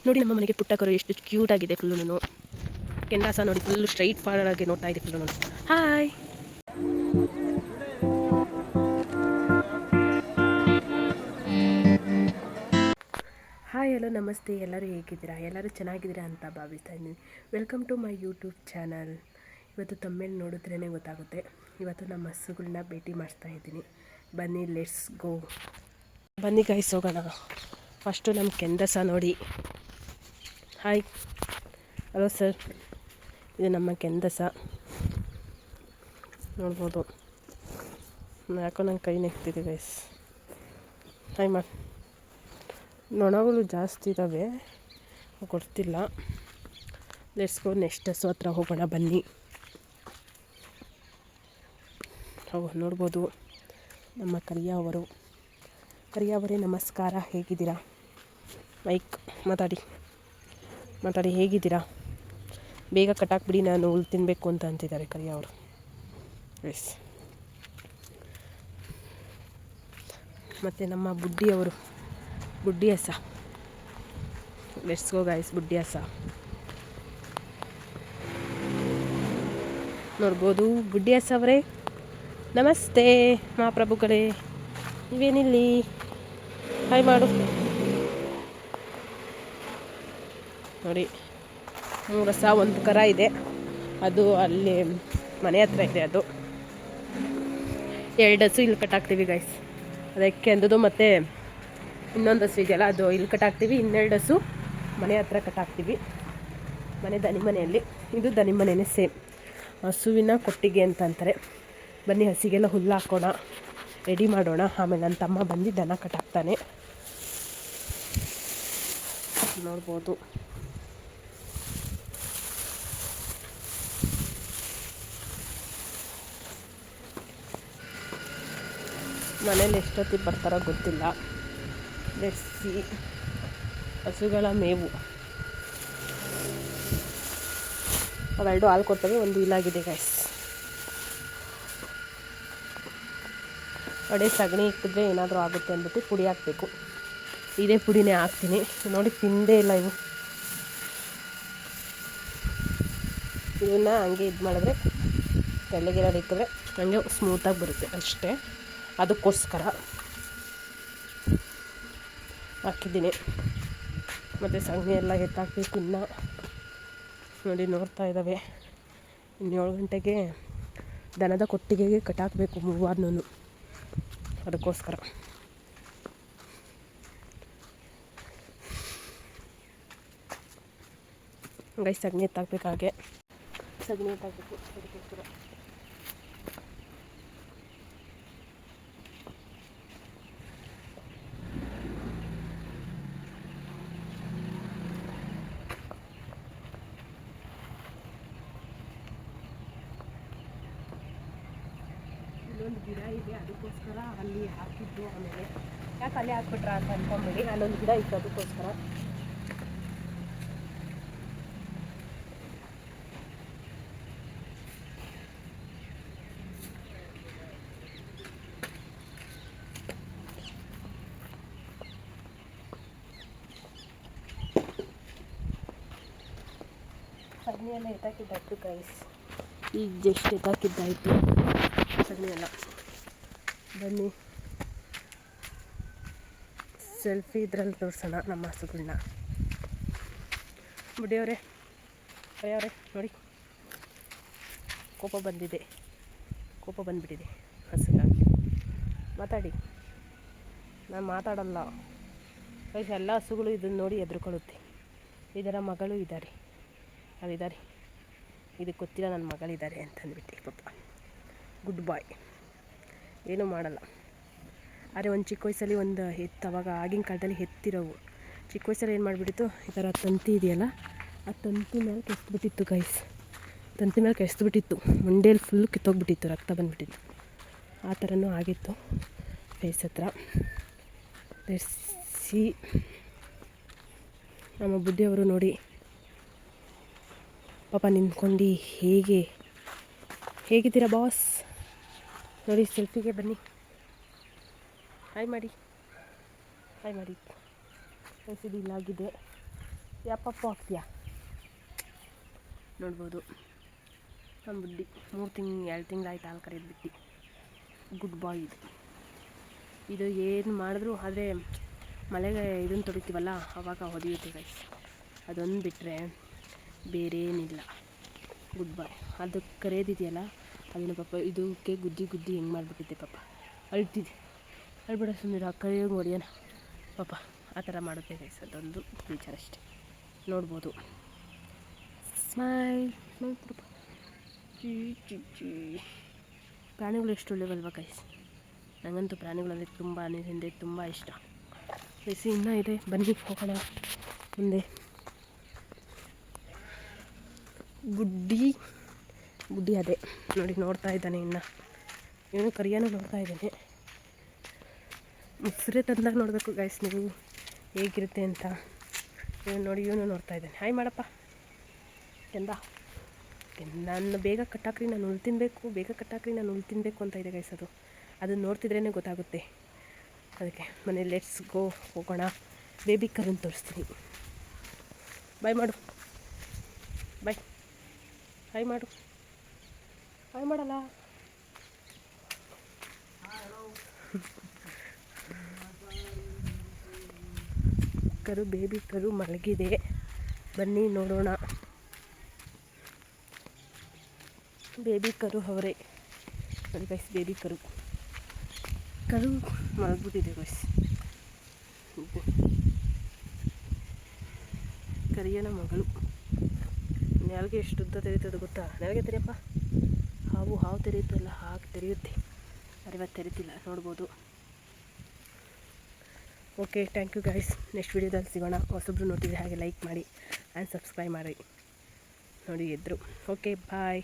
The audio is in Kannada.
ನೋಡಿ ನಮ್ಮ ಮನೆಗೆ ಪುಟ್ಟ ಕರು ಎಷ್ಟು ಕ್ಯೂಟ್ ಆಗಿದೆ. ಫುಲ್ಲು ಕೆಂದಾಸ ನೋಡಿ, ಫುಲ್ಲು ಸ್ಟ್ರೈಟ್ ಫಾರ್ವರ್ಡ್ ಆಗಿ ನೋಡ್ತಾ ಇದೆ ಫುಲ್ಲು. ಹಾಯ್ ಹಾಯ್ ಹಲೋ ನಮಸ್ತೆ. ಎಲ್ಲರೂ ಹೇಗಿದ್ದೀರಾ? ಎಲ್ಲರೂ ಚೆನ್ನಾಗಿದ್ದೀರಾ ಅಂತ ಭಾವಿಸ್ತಾ ಇದ್ದೀನಿ. Welcome to my YouTube channel. ಇವತ್ತು ತಮ್ಮೇಲೆ ನೋಡಿದ್ರೇ ಗೊತ್ತಾಗುತ್ತೆ. ಇವತ್ತು ನಮ್ಮ ಹಸುಗಳನ್ನ ಭೇಟಿ ಮಾಡಿಸ್ತಾ ಇದ್ದೀನಿ. ಬನ್ನಿ ಲೆಟ್ಸ್ ಗೋ. ಬನ್ನಿ ಗೈಸ್ ಹೋಗೋಣ. ಫಸ್ಟು ನಮ್ಮ ಕೆಂದಸ ನೋಡಿ. Hi hello sir. ಇದು ನಮ್ಮ ಕೆಂದಸ ನೋಡ್ಬೋದು. ಯಾಕೋ ನಂಗೆ ಕೈ ನೆಕ್ತಿದೆ ಗೈಸ್. ಹಾಯ್ ಮಾಡಿ. ನೊಣಗಳು ಜಾಸ್ತಿ ಇದ್ದಾವೆ, ಗೊತ್ತಿಲ್ಲ. Let's go. ನೆಕ್ಸ್ಟ್ ಹಸು ಹತ್ರ ಹೋಗೋಣ ಬನ್ನಿ. ನೋಡ್ಬೋದು ನಮ್ಮ ಕರಿಯ ಅವರೇ ನಮಸ್ಕಾರ. ಹೇಗಿದ್ದೀರಾ? ಮೈಕ್ ಮಾತಾಡಿ ಹೇಗಿದ್ದೀರಾ? ಬೇಗ ಕಟಾಕ್ಬಿಡಿ, ನಾನು ಹುಲ್ ತಿನ್ನಬೇಕು ಅಂತ ಅಂತಿದ್ದಾರೆ ಕರಿಯ ಅವರು. ಎಸ್. ಮತ್ತು ನಮ್ಮ ಬುಡ್ಡಿ ಹಸ. Let's go guys. ಬುಡ್ಡಿ ಹಸ ನೋಡ್ಬೋದು. ಬುಡ್ಡಿ ಹಸ ಅವರೇ ನಮಸ್ತೆ. ಮಹಾಪ್ರಭುಗಳೇ ನೀವೇನಿಲ್ಲಿ? ಹಾಯ್ ಮಾಡು. ನೋಡಿ, 3 ಹಸ, 1 ಕರ ಇದೆ. ಅದು ಅಲ್ಲಿ ಮನೆ ಹತ್ರ ಇದೆ. ಅದು 2 ಹಸು ಇಲ್ಲಿ ಕಟ್ಟಾಕ್ತೀವಿ ಗೈಸ್. ಅದಕ್ಕೆ ಅಂದದು. ಮತ್ತು ಇನ್ನೊಂದು ಹಸು ಇದೆಯಲ್ಲ, ಅದು ಇಲ್ಲಿ ಕಟ್ಟಾಕ್ತೀವಿ. 2 ಹಸು ಮನೆ ಹತ್ರ ಕಟ್ಟಾಕ್ತೀವಿ. ದನಿ ಮನೆಯಲ್ಲಿ. ಇದು ದನಿ ಮನೆಯೇ ಸೇಮ್. ಹಸುವಿನ ಕೊಟ್ಟಿಗೆ ಅಂತ ಅಂತಾರೆ. ಬನ್ನಿ ಹಸಿಗೆಲ್ಲ ಹುಲ್ಲು ಹಾಕೋಣ, ರೆಡಿ ಮಾಡೋಣ. ಆಮೇಲೆ ನನ್ನ ತಮ್ಮ ಬಂದು ದನ ಕಟ್ಟಾಕ್ತಾನೆ. ನೋಡ್ಬೋದು. ಮನೇಲಿ ಎಷ್ಟೊತ್ತಿಗೆ ಬರ್ತಾರೋ ಗೊತ್ತಿಲ್ಲ. ಸಿ ಹಸುಗಳ ಮೇವು ಅವೆರಡು ಹಾಲು ಕೊಡ್ತವೆ. ಒಂದು ಇಲಾಗಿದೆ ಗೈಸ್. ಅಡೆ ಸಗಣಿ ಇಕ್ಕಿದ್ರೆ ಏನಾದರೂ ಆಗುತ್ತೆ ಅಂದ್ಬಿಟ್ಟು ಪುಡಿ ಹಾಕಬೇಕು. ಇದೇ ಪುಡಿನೇ ಹಾಕ್ತೀನಿ. ನೋಡಿ, ತಿಂದೇ ಇಲ್ಲ ಇವು. ಇವನ್ನ ಹಂಗೆ ಇದು ಮಾಡಿದ್ರೆ, ತೆಳ್ಳಗಿರೋದು ಇಕ್ಕಿದ್ರೆ ಹಂಗೆ ಸ್ಮೂತಾಗಿ ಬರುತ್ತೆ ಅಷ್ಟೇ. ಅದಕ್ಕೋಸ್ಕರ ಹಾಕಿದ್ದೀನಿ. ಮತ್ತು ಸಗಣಿ ಎಲ್ಲ ಎತ್ತಾಕಬೇಕು ಇನ್ನು. ನೋಡಿ, ನೋಡ್ತಾ ಇದ್ದಾವೆ. ಇನ್ನು 7 ಗಂಟೆಗೆ ದನದ ಕೊಟ್ಟಿಗೆಗೆ ಕಟ್ಟಾಕಬೇಕು 3 ಅದಕ್ಕೋಸ್ಕರ. ಗೈಸ್ ಸಗಣಿ ಎತ್ತಾಕಬೇಕು. ಹಾಗೆ ಸಗಣಿ ಎತ್ತಾಕಬೇಕು ಅದಕ್ಕೋಸ್ಕರ. ಇಲ್ಲೊಂದು ಗಿಡ ಇದೆ, ಅದಕ್ಕೋಸ್ಕರ ಅಲ್ಲಿ ಹಾಕಿದ್ದು. ಆಮೇಲೆ ಯಾಕೆ ಅಲ್ಲಿ ಹಾಕ್ಬಿಟ್ರ ಅಂತ ಅಂದ್ಕೊಂಬೇಡಿ. ಅಲ್ಲೊಂದು ಗಿಡ ಇತ್ತು, ಅದಕ್ಕೋಸ್ಕರ. ಸಗಣಿ ಎಲ್ಲ ಎತ್ತಾಕಿದ್ದಾಯ್ತು ಗೈಸ್. ಈಗ ಜಸ್ಟ್ ಎತ್ತಾಕಿದ್ದಾಯಿತು ಸಗಣಿ ಎಲ್ಲ. ಬನ್ನಿ ಸೆಲ್ಫಿ ಇದ್ರಲ್ಲಿ ತೋರಿಸೋಣ ನಮ್ಮ ಹಸುಗಳನ್ನ. ಬುಡಿಯವರೇ ನೋಡಿ, ಕೋಪ ಬಂದುಬಿಟ್ಟಿದೆ ಹಸುಗಾಗಿ. ಮಾತಾಡಿ. ನಾನು ಮಾತಾಡಲ್ಲ ಗೈಸ್. ಎಲ್ಲ ಹಸುಗಳು ಇದನ್ನು ನೋಡಿ ಹೆದರ್ಕೊಳ್ಳುತ್ತೆ. ಇದರ ಮಗಳು ಇದ್ದಾರೆ, ಅಲ್ಲಿದ್ದಾರೆ. ಇದಕ್ಕೆ ಗೊತ್ತಿಲ್ಲ ನನ್ನ ಮಗಳಿದ್ದಾರೆ ಅಂತಂದ್ಬಿಟ್ಟು ಪಾಪ. ಗುಡ್ ಬಾಯ್, ಏನೂ ಮಾಡಲ್ಲ. ಆದರೆ ಒಂದು ಚಿಕ್ಕ ವಯಸ್ಸಲ್ಲಿ ಒಂದು ಅವಾಗ ಆಗಿನ ಕಾಲದಲ್ಲಿ ಎತ್ತಿರೋವು. ಚಿಕ್ಕ ವಯಸ್ಸಲ್ಲಿ ಏನು ಮಾಡಿಬಿಟ್ಟಿತ್ತು, ಈ ಥರ ತಂತಿ ಇದೆಯಲ್ಲ, ಆ ತಂತಿ ಮೇಲೆ ಕೆಸ್ದುಬಿಟ್ಟಿತ್ತು ಗೈಸ್. ಮಂಡೇಲಿ ಫುಲ್ ಕಿತ್ತೋಗ್ಬಿಟ್ಟಿತ್ತು, ರಕ್ತ ಬಂದುಬಿಟ್ಟಿತ್ತು. ಆ ಥರನೂ ಆಗಿತ್ತು ಫೇಸ್ ಹತ್ರ. ಸಿ ನಮ್ಮ ಬುಡ್ಡಿಯವರು ನೋಡಿ ಪಾಪ ನಿಂತ್ಕೊಂಡು ಹೇಗಿದ್ದೀರಾ ಬಾಸ್? ನೋಡಿ, ಸೆಲ್ಫಿಗೆ ಬನ್ನಿ. ಹಾಯ್ ಮಾಡಿ. ಇದು ಇಲ್ಲಾಗಿದೆ. ಯಾಪಪ್ಪ ಹಾಕ್ತೀಯಾ ನೋಡ್ಬೋದು. ನಮ್ಮ ಬುಡ್ಡಿ 2 ತಿಂಗಳಾಯ್ತು ಹಾಲು ಕರೆಯೋದು ಬಿಟ್ಟು. ಗುಡ್ ಬಾಯ್ ಇದು ಏನು ಮಾಡಿದ್ರು, ಆದರೆ ಮಳೆಗೆ ಇದನ್ನು ತೊಳಿತೀವಲ್ಲ ಆವಾಗ ಹೊಡೆಯುತ್ತೆ ಗೈಸ್. ಅದೊಂದು ಬಿಟ್ಟರೆ ಬೇರೆ ಏನಿಲ್ಲ. ಗುಡ್ ಬಾಯ್. ಅದು ಕರೆಯೋದಿದೆಯಲ್ಲ ಅದನ್ನು ಪಾಪ ಇದಕ್ಕೆ ಗುದ್ದಿ ಹೆಂಗೆ ಮಾಡಿಬಿಟ್ಟಿದ್ದೆ ಪಾಪ. ಅಳ್ತಿದ್ದೆ. ಅಳ್ಬೇಡ ಸುಮ್ಮನೆ ಕರೆಯೋಂಗೆ ಹೊಡಿಯೋಣ ಪಾಪ. ಆ ಥರ ಮಾಡುತ್ತೆ ಗೈಸ್. ಅದೊಂದು ವಿಚಾರ ಅಷ್ಟೇ. ನೋಡ್ಬೋದು. ಸ್ಮೈಲ್ ಪಾಪ. ಪ್ರಾಣಿಗಳು ಎಷ್ಟು ಒಳ್ಳೆಯವಲ್ವ ಗೈಸ್. ನನಗಂತೂ ಪ್ರಾಣಿಗಳಲ್ಲಿ ತುಂಬ ಇಷ್ಟ. ಬಿಸಿ ಇನ್ನೂ ಇದೆ, ಬನ್ನಿ ಹೋಗೋಣ ಮುಂದೆ. ಗುಡ್ಡಿ ಅದೇ ನೋಡಿ ನೋಡ್ತಾ ಇದ್ದಾನೆ. ಇನ್ನು ಇವನು ಕರಿಯನೂ ನೋಡ್ತಾ ಇದ್ದಾನೆ. ಮುಸ್ರೆ ತಂದಾಗ ನೋಡಬೇಕು ಗೈಸ್ ನೀವು ಹೇಗಿರುತ್ತೆ ಅಂತ. ಇವನು ನೋಡಿ ಇವನು ನೋಡ್ತಾ ಇದ್ದಾನೆ. ಹಾಯ್ ಮಾಡಪ್ಪ ಕೆಂದ. ನಾನು ಬೇಗ ಕಟ್ಟಾಕ್ರಿ, ನಾನು ಹುಲ್ ತಿನ್ನಬೇಕು ಅಂತ ಇದೆ ಗೈಸ್. ಅದನ್ನು ನೋಡ್ತಿದ್ರೇ ಗೊತ್ತಾಗುತ್ತೆ. ಅದಕ್ಕೆ ಮನೆ ಲೆಟ್ಸ್ ಗೋ ಹೋಗೋಣ. ಬೇಬಿ ಕರನ್ನು ತೋರಿಸ್ತೀನಿ. ಬಾಯ್ ಮಾಡು. ಬಾಯ್. ಹಾಯ್ ಮಾಡು. ಹಾಯ್ ಮಾಡಲ್ಲ. ಬೇಬಿ ಕರು ಮಲಗಿದೆ. ಬನ್ನಿ ನೋಡೋಣ. ಬೇಬಿ ಕರು ಅವರೇ ನೋಡಿ ಗೈಸ್. ಬೇಬಿ ಕರು ಮಲಗ್ಬಿಟ್ಟಿದೆ ಗೈಸ್. ಕರಿಯನ ಮಗಳು. ನೆಲಗೆ ಎಷ್ಟು ಉದ್ದ ತೆರೀತದೆ ಗೊತ್ತಾ? ನೆಲಗೆ ತೆರೆಯಪ್ಪ. ಹಾವು ತೆರೆಯುತ್ತಲ್ಲ ಹಾಗೆ ತೆರೆಯುತ್ತೆ. ಇವತ್ತು ತೆರೀತಿಲ್ಲ ನೋಡ್ಬೋದು. Okay, thank you guys. Next ವೀಡಿಯೋದಲ್ಲಿ ಸಿಗೋಣ. ಹೊಸಬ್ರು ನೋಡ್ತಿದ್ರೆ ಹಾಗೆ ಲೈಕ್ ಮಾಡಿ ಆ್ಯಂಡ್ ಸಬ್ಸ್ಕ್ರೈಬ್ ಮಾಡಿ. ನೋಡಿ ಎದ್ರು. ಓಕೆ ಬಾಯ್.